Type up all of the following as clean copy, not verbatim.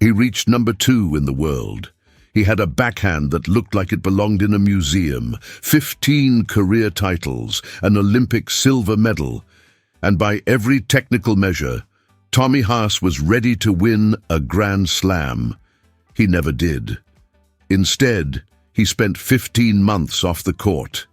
He reached number 2 in the world. He had a backhand that looked like it belonged in a museum, 15 career titles, an Olympic silver medal, and by every technical measure, Tommy Haas was ready to win a Grand Slam. He never did. Instead, he spent 15 months off the court,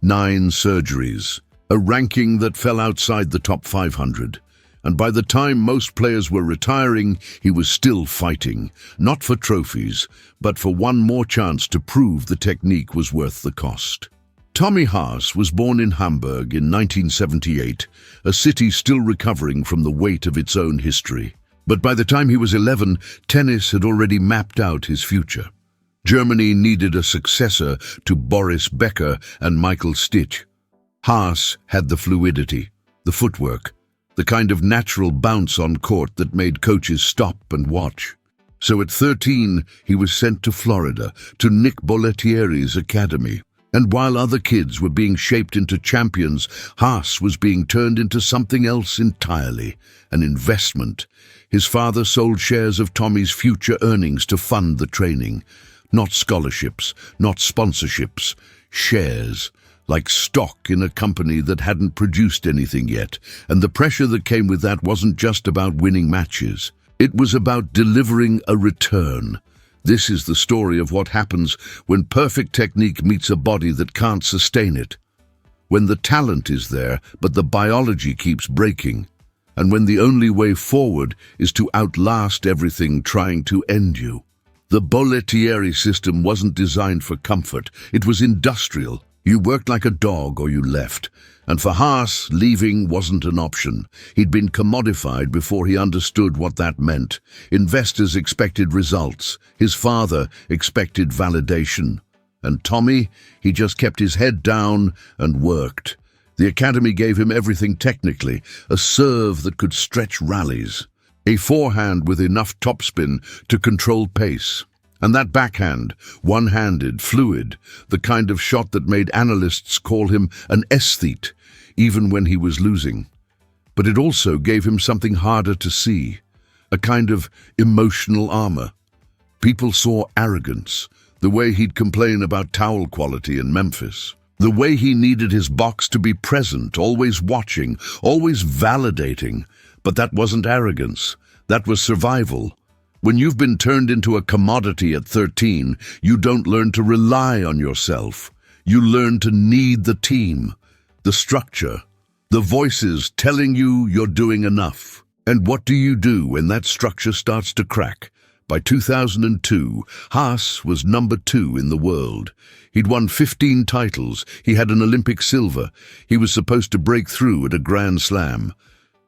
9 surgeries, a ranking that fell outside the top 500. And by the time most players were retiring, he was still fighting, not for trophies, but for one more chance to prove the technique was worth the cost. Tommy Haas was born in Hamburg in 1978, a city still recovering from the weight of its own history. But by the time he was 11, tennis had already mapped out his future. Germany needed a successor to Boris Becker and Michael Stich. Haas had the fluidity, the footwork, the kind of natural bounce on court that made coaches stop and watch. So at 13, he was sent to Florida, to Nick Bollettieri's academy. And while other kids were being shaped into champions, Haas was being turned into something else entirely, an investment. His father sold shares of Tommy's future earnings to fund the training. Not scholarships, not sponsorships, shares. Like stock in a company that hadn't produced anything yet, and the pressure that came with that wasn't just about winning matches. It was about delivering a return. This is the story of what happens when perfect technique meets a body that can't sustain it. When the talent is there, but the biology keeps breaking. And when the only way forward is to outlast everything trying to end you. The Bollettieri system wasn't designed for comfort, it was industrial. You worked like a dog or you left. And for Haas, leaving wasn't an option. He'd been commodified before he understood what that meant. Investors expected results. His father expected validation. And Tommy, he just kept his head down and worked. The academy gave him everything technically, a serve that could stretch rallies, a forehand with enough topspin to control pace. And that backhand, one-handed, fluid, the kind of shot that made analysts call him an aesthete, even when he was losing. But it also gave him something harder to see, a kind of emotional armor. People saw arrogance, the way he'd complain about towel quality in Memphis, the way he needed his box to be present, always watching, always validating. But that wasn't arrogance, that was survival. When you've been turned into a commodity at 13, you don't learn to rely on yourself. You learn to need the team, the structure, the voices telling you you're doing enough. And what do you do when that structure starts to crack? By 2002, Haas was number 2 in the world. He'd won 15 titles, he had an Olympic silver, he was supposed to break through at a Grand Slam.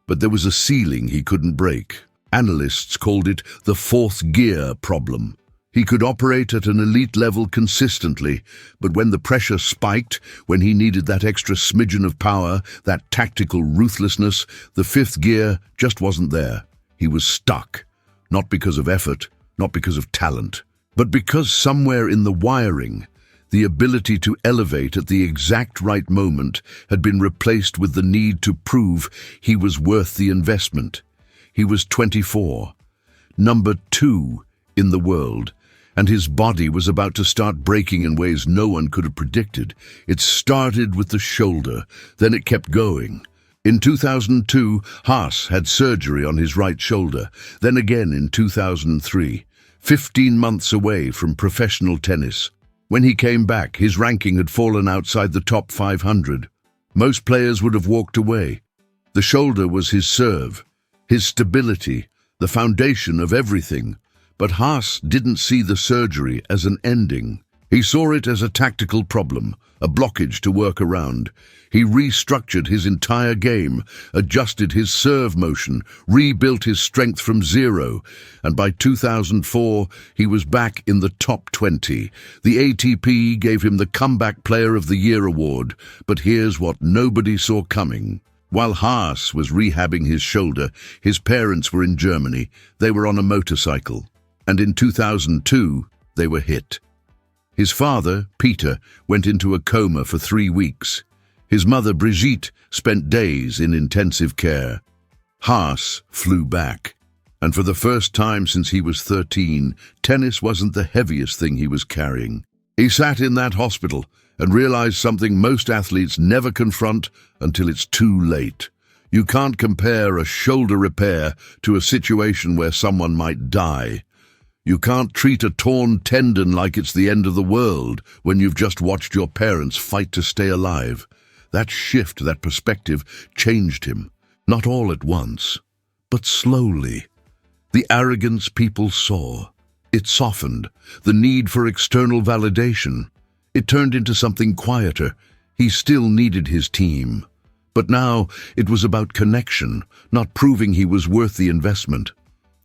But there was a ceiling he couldn't break. Analysts called it the 4th gear problem. He could operate at an elite level consistently, but when the pressure spiked, when he needed that extra smidgen of power, that tactical ruthlessness, the 5th gear just wasn't there. He was stuck, not because of effort, not because of talent, but because somewhere in the wiring, the ability to elevate at the exact right moment had been replaced with the need to prove he was worth the investment. He was 24, number 2 in the world, and his body was about to start breaking in ways no one could have predicted. It started with the shoulder, then it kept going. In 2002, Haas had surgery on his right shoulder, then again in 2003, 15 months away from professional tennis. When he came back, his ranking had fallen outside the top 500. Most players would have walked away. The shoulder was his serve, his stability, the foundation of everything. But Haas didn't see the surgery as an ending. He saw it as a tactical problem, a blockage to work around. He restructured his entire game, adjusted his serve motion, rebuilt his strength from zero, and by 2004 he was back in the top 20. The ATP gave him the Comeback Player of the Year award, but here's what nobody saw coming. While Haas was rehabbing his shoulder, his parents were in Germany. They were on a motorcycle, and in 2002 they were hit. His father, Peter, went into a coma for 3 weeks. His mother, Brigitte, spent days in intensive care. Haas flew back. And for the first time since he was 13, tennis wasn't the heaviest thing he was carrying. He sat in that hospital and realized something most athletes never confront until it's too late. You can't compare a shoulder repair to a situation where someone might die. You can't treat a torn tendon like it's the end of the world when you've just watched your parents fight to stay alive. That shift, that perspective, changed him. Not all at once, but slowly. The arrogance people saw. It softened. The need for external validation. It turned into something quieter. He still needed his team. But now it was about connection, not proving he was worth the investment.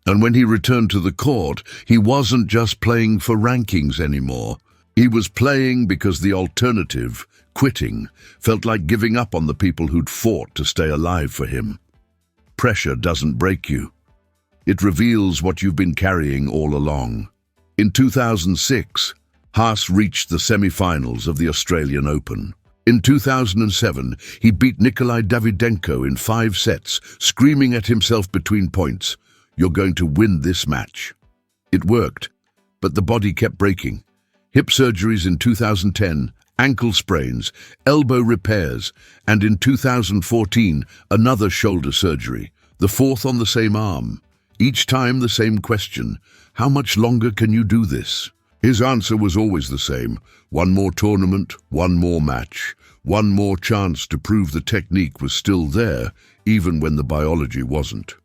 And when he returned to the court, he wasn't just playing for rankings anymore. He was playing because the alternative, quitting, felt like giving up on the people who'd fought to stay alive for him. Pressure doesn't break you. It reveals what you've been carrying all along. In 2006, Haas reached the semi-finals of the Australian Open. In 2007, he beat Nikolai Davydenko in 5 sets, screaming at himself between points, "You're going to win this match." It worked, but the body kept breaking. Hip surgeries in 2010, ankle sprains, elbow repairs, and in 2014, another shoulder surgery, the 4th on the same arm. Each time the same question, how much longer can you do this? His answer was always the same: one more tournament, one more match, one more chance to prove the technique was still there, even when the biology wasn't.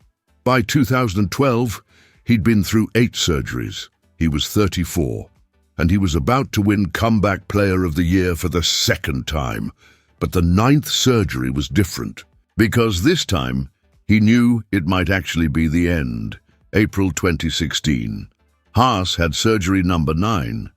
By 2012, he'd been through 8 surgeries. He was 34, and he was about to win Comeback Player of the Year for the 2nd time. But the 9th surgery was different, because this time, he knew it might actually be the end. April 2016. Haas had surgery number 9.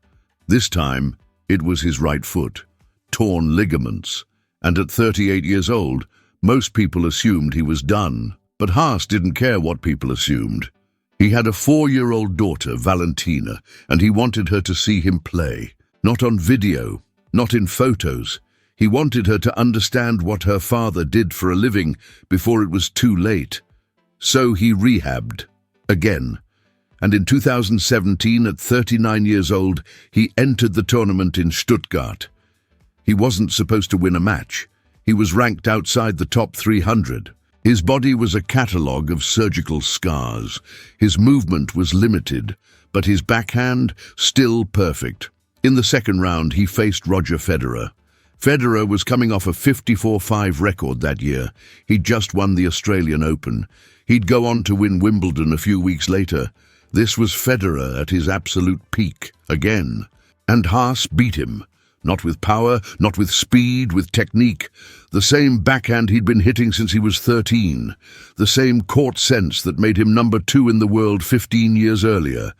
This time, it was his right foot. Torn ligaments. And at 38 years old, most people assumed he was done. But Haas didn't care what people assumed. He had a 4-year-old daughter, Valentina, and he wanted her to see him play. Not on video, not in photos. He wanted her to understand what her father did for a living before it was too late. So he rehabbed. Again. And in 2017, at 39 years old, he entered the tournament in Stuttgart. He wasn't supposed to win a match. He was ranked outside the top 300. His body was a catalogue of surgical scars. His movement was limited, but his backhand still perfect. In the 2nd round, he faced Roger Federer. Federer was coming off a 54-5 record that year. He'd just won the Australian Open. He'd go on to win Wimbledon a few weeks later. This was Federer at his absolute peak, again. And Haas beat him. Not with power, not with speed, with technique. The same backhand he'd been hitting since he was 13. The same court sense that made him number 2 in the world 15 years earlier.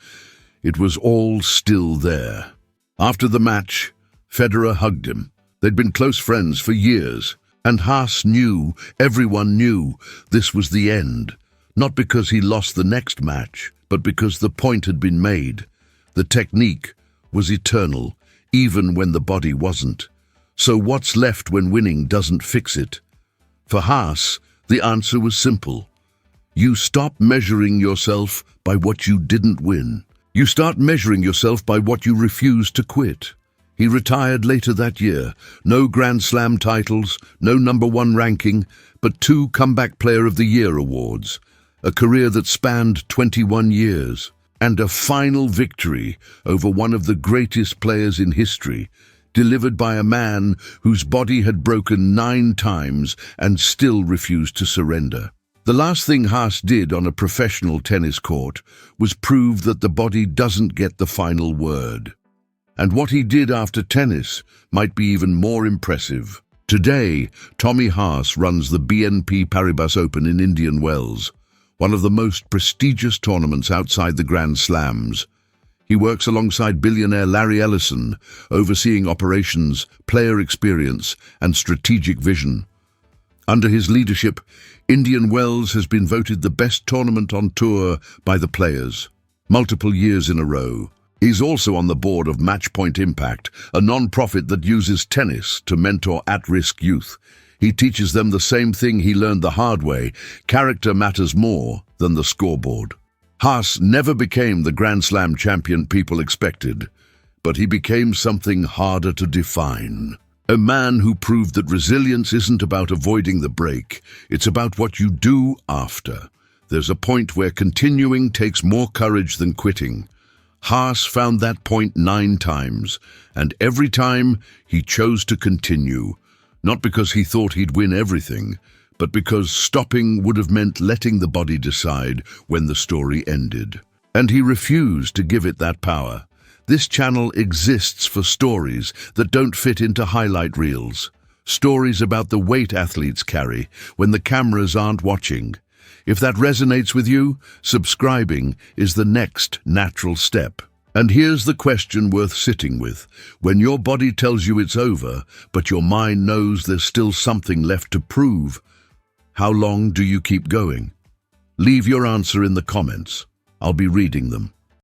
It was all still there. After the match, Federer hugged him. They'd been close friends for years. And Haas knew, everyone knew, this was the end. Not because he lost the next match, but because the point had been made. The technique was eternal, even when the body wasn't. So what's left when winning doesn't fix it? For Haas, the answer was simple. You stop measuring yourself by what you didn't win. You start measuring yourself by what you refused to quit. He retired later that year. No Grand Slam titles, no #1 ranking, but 2 Comeback Player of the Year awards. A career that spanned 21 years. And a final victory over one of the greatest players in history, delivered by a man whose body had broken 9 times and still refused to surrender. The last thing Haas did on a professional tennis court was prove that the body doesn't get the final word. And what he did after tennis might be even more impressive. Today, Tommy Haas runs the BNP Paribas Open in Indian Wells, one of the most prestigious tournaments outside the Grand Slams. He works alongside billionaire Larry Ellison, overseeing operations, player experience, and strategic vision. Under his leadership, Indian Wells has been voted the best tournament on tour by the players, multiple years in a row. He's also on the board of Matchpoint Impact, a non-profit that uses tennis to mentor at-risk youth. He teaches them the same thing he learned the hard way: character matters more than the scoreboard. Haas never became the Grand Slam champion people expected, but he became something harder to define. A man who proved that resilience isn't about avoiding the break, it's about what you do after. There's a point where continuing takes more courage than quitting. Haas found that point 9 times, and every time he chose to continue, not because he thought he'd win everything, but because stopping would have meant letting the body decide when the story ended. And he refused to give it that power. This channel exists for stories that don't fit into highlight reels. Stories about the weight athletes carry when the cameras aren't watching. If that resonates with you, subscribing is the next natural step. And here's the question worth sitting with. When your body tells you it's over, but your mind knows there's still something left to prove, how long do you keep going? Leave your answer in the comments. I'll be reading them.